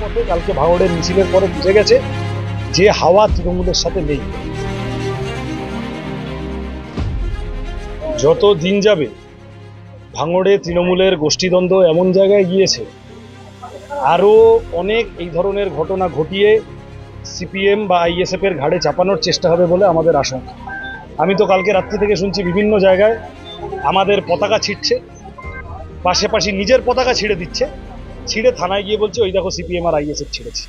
পথে কালকে ভাঙড়ের মিছিলের পরে বুঝে গেছে যে হাওয়া তৃণমূলের সাথে নেই। যত দিন যাবে ভাঙড়ে তৃণমূলের গোষ্ঠীদ্বন্দ্ব এমন জায়গায় গিয়েছে, আরও অনেক এই ধরনের ঘটনা ঘটিয়ে সিপিএম বা আইএসএফ এর ঘাড়ে চাপানোর চেষ্টা হবে বলে আমাদের আশঙ্কা। আমি তো কালকে রাত্রি থেকে শুনছি বিভিন্ন জায়গায় আমাদের পতাকা ছিঁড়ছে, পাশাপাশি নিজের পতাকা ছিঁড়ে দিচ্ছে, ছিঁড়ে থানায় গিয়ে বলছে ওই দেখো সিপিএম আর আইএসএফ ছিঁড়েছে।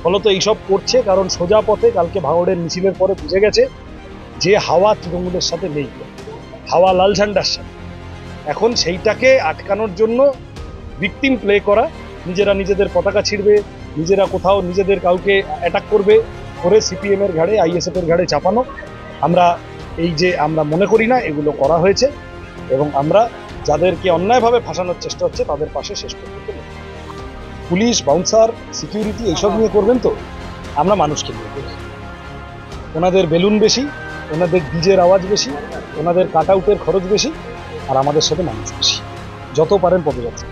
ফলত এইসব করছে কারণ সোজা পথে কালকে ভাঙড়ের মিছিলের পরে বুঝে গেছে যে হাওয়া তৃণমূলের সাথে নেই, হাওয়া লাল ঝান্ডার সাথে। এখন সেইটাকে আটকানোর জন্য ভিকটিম প্লে করা, নিজেরা নিজেদের পতাকা ছিঁড়বে, নিজেরা কোথাও নিজেদের কাউকে অ্যাটাক করবে, করে সিপিএম এর ঘাড়ে আইএসএফ এর ঘাড়ে চাপানো। আমরা মনে করি না এগুলো করা হয়েছে, এবং আমরা যাদেরকে অন্যায়ভাবে ফাঁসানোর চেষ্টা হচ্ছে তাদের পাশে শেষ পর্যন্ত নেই। পুলিশ, বাউন্সার, সিকিউরিটি এইসব নিয়ে করবেন তো, আমরা মানুষকে নিয়ে করি। ওনাদের বেলুন বেশি, ওনাদের ডিজের আওয়াজ বেশি, ওনাদের কাট আউটের খরচ বেশি, আর আমাদের সাথে মানুষ বেশি। যত পারেন পদযাত্রা।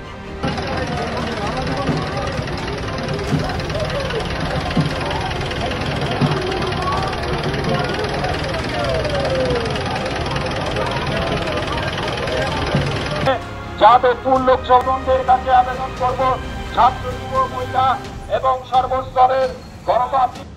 যাতে পূর্ণ লোকজনদের কাছে আবেদন করব, ছাত্র, যুব, মহিলা এবং সর্বস্তরের গণতান্ত্রিক